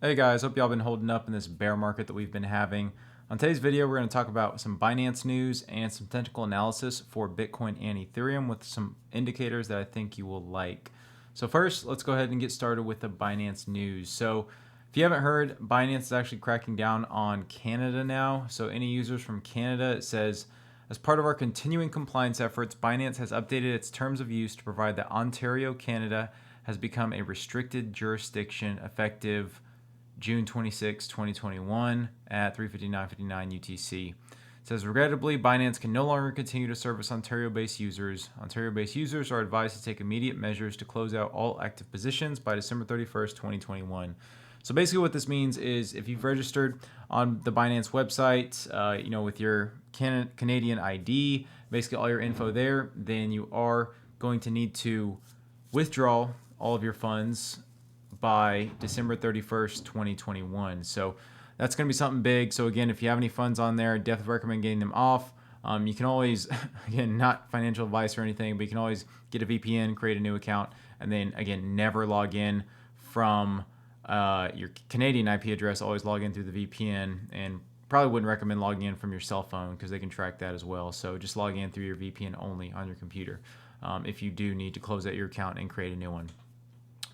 Hey guys, hope y'all been holding up in this bear market that we've been having. On today's video, we're going to talk about some Binance news and some technical analysis for Bitcoin and Ethereum with some indicators that I think you will like. So first, let's go ahead and get started with the Binance news. So if you haven't heard, Binance is actually cracking down on Canada now. So any users from Canada, it says, as part of our continuing compliance efforts, Binance has updated its terms of use to provide that Ontario, Canada has become a restricted jurisdiction effective June 26, 2021 at 3:59:59 UTC. It says, regrettably, Binance can no longer continue to service Ontario-based users. Ontario-based users are advised to take immediate measures to close out all active positions by December 31st, 2021. So basically what this means is if you've registered on the Binance website, with your Canadian ID, basically all your info there, then you are going to need to withdraw all of your funds by December 31st, 2021. So that's going to be something big. So again, if you have any funds on there, definitely recommend getting them off. You can always, again, not financial advice or anything, but you can always get a VPN, create a new account, and then again, never log in from your Canadian IP address. Always log in through the VPN, and probably wouldn't recommend logging in from your cell phone because they can track that as well. So just log in through your VPN only on your computer if you do need to close out your account and create a new one.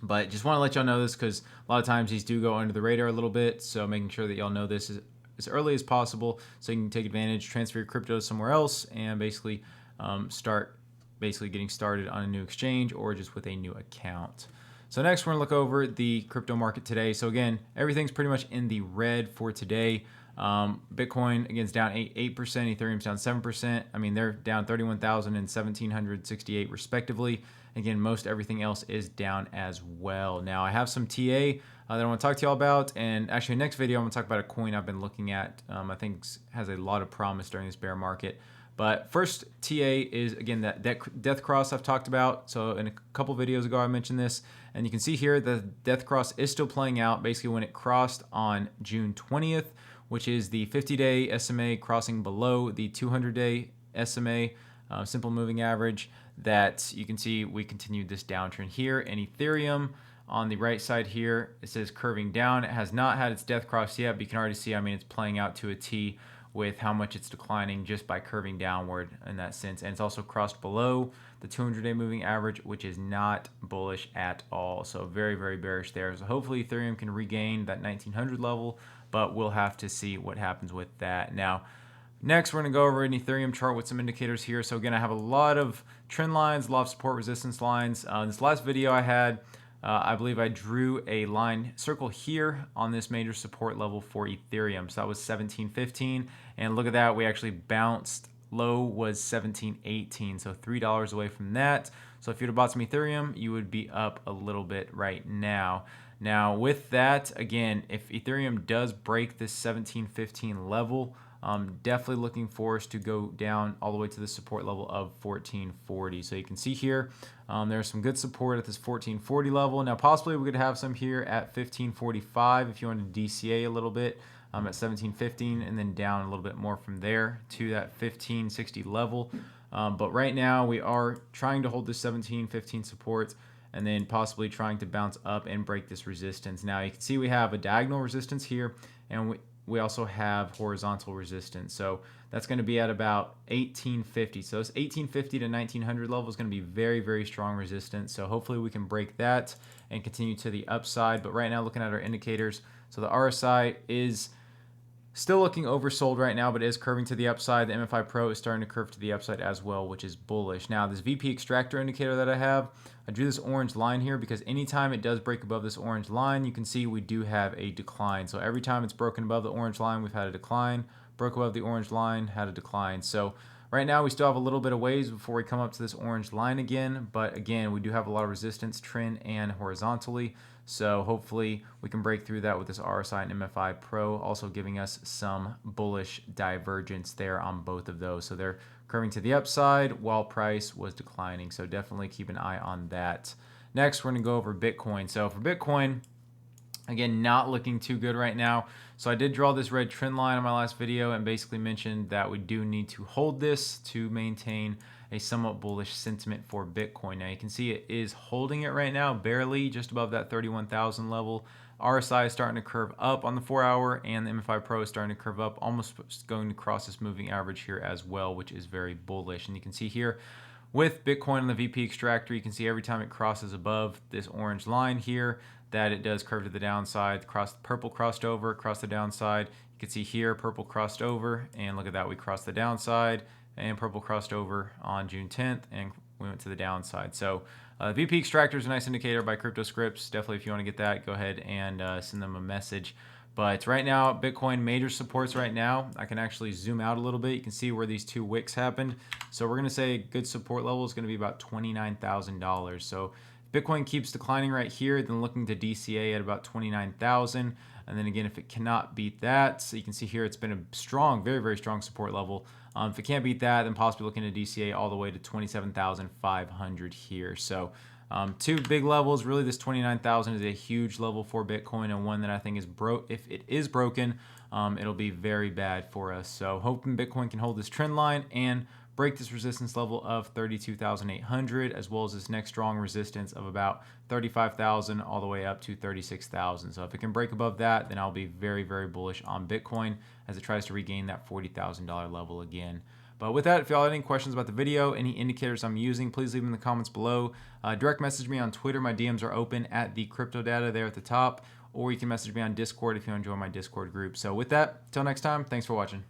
But just want to let y'all know this because a lot of times these do go under the radar a little bit. So making sure that y'all know this as early as possible so you can take advantage, transfer your crypto somewhere else, and basically start getting started on a new exchange or just with a new account. So next we're going to look over the crypto market today. So again, everything's pretty much in the red for today. Bitcoin again is down 8%, Ethereum's down 7%. I mean, they're down 31,000 and 1,768 respectively. Again, most everything else is down as well. Now I have some TA that I want to talk to y'all about, and actually next video I'm going to talk about a coin I've been looking at. I think has a lot of promise during this bear market. But first, TA is, again, that death cross I've talked about. So in a couple videos ago, I mentioned this. And you can see here the death cross is still playing out basically when it crossed on June 20th, which is the 50-day SMA crossing below the 200-day SMA, simple moving average, that you can see we continued this downtrend here. And Ethereum on the right side here, it says curving down. It has not had its death cross yet, but you can already see, I mean, it's playing out to a T with how much it's declining just by curving downward in that sense. And it's also crossed below the 200-day moving average, which is not bullish at all. So very, very bearish there. So hopefully Ethereum can regain that 1900 level, but we'll have to see what happens with that. Now, next, we're going to go over an Ethereum chart with some indicators here. So again, I have a lot of trend lines, a lot of support resistance lines. This last video I had, I believe I drew a line circle here on this major support level for Ethereum. So that was 17.15. And look at that, we actually bounced. Low was 17.18, so $3 away from that. So if you'd have bought some Ethereum, you would be up a little bit right now. Now with that, again, if Ethereum does break this 17.15 level, definitely looking for us to go down all the way to the support level of 1440. So you can see here, there's some good support at this 1440 level. Now possibly we could have some here at 1545 if you want to DCA a little bit at 1715, and then down a little bit more from there to that 1560 level. But right now we are trying to hold this 1715 support and then possibly trying to bounce up and break this resistance. Now you can see we have a diagonal resistance here, and we also have horizontal resistance. So that's going to be at about 1850. So this 1850 to 1900 level is going to be very, very strong resistance. So hopefully we can break that and continue to the upside. But right now, looking at our indicators, so the RSI is still looking oversold right now, but it is curving to the upside. The MFI Pro is starting to curve to the upside as well, which is bullish. Now, this VP extractor indicator that I have, I drew this orange line here because anytime it does break above this orange line, you can see we do have a decline. So every time it's broken above the orange line, we've had a decline. Broke above the orange line, had a decline. So right now, we still have a little bit of ways before we come up to this orange line again. But again, we do have a lot of resistance, trend and horizontally. So hopefully we can break through that with this RSI and MFI Pro, also giving us some bullish divergence there on both of those. So they're curving to the upside while price was declining. So definitely keep an eye on that. Next, we're going to go over Bitcoin. So for Bitcoin, again, not looking too good right now. So I did draw this red trend line on my last video and basically mentioned that we do need to hold this to maintain a somewhat bullish sentiment for Bitcoin. Now you can see it is holding it right now, barely just above that 31,000 level. RSI is starting to curve up on the 4-hour, and the MFI Pro is starting to curve up, almost going to cross this moving average here as well, which is very bullish. And you can see here with Bitcoin on the VP extractor, you can see every time it crosses above this orange line here that it does curve to the downside. Purple crossed over, across the downside. You can see here purple crossed over, and look at that, we crossed the downside, and purple crossed over on June 10th, and we went to the downside. So VP extractor is a nice indicator by CryptoScripts. Definitely, if you want to get that, go ahead and send them a message. But right now, Bitcoin major supports right now. I can actually zoom out a little bit. You can see where these two wicks happened. So we're going to say a good support level is going to be about $29,000. So Bitcoin keeps declining right here, then looking to DCA at about 29,000. And then again, if it cannot beat that, so you can see here it's been a strong, very, very strong support level. If it can't beat that, then possibly looking to DCA all the way to 27,500 here. So two big levels. Really, this 29,000 is a huge level for Bitcoin, and one that I think is if it is broken, it'll be very bad for us. So hoping Bitcoin can hold this trend line and break this resistance level of 32,800, as well as this next strong resistance of about 35,000 all the way up to 36,000. So if it can break above that, then I'll be very, very bullish on Bitcoin as it tries to regain that $40,000 level again. But with that, if y'all have any questions about the video, any indicators I'm using, please leave them in the comments below. Direct message me on Twitter. My DMs are open at the crypto data there at the top, or you can message me on Discord if you want to join my Discord group. So with that, till next time, thanks for watching.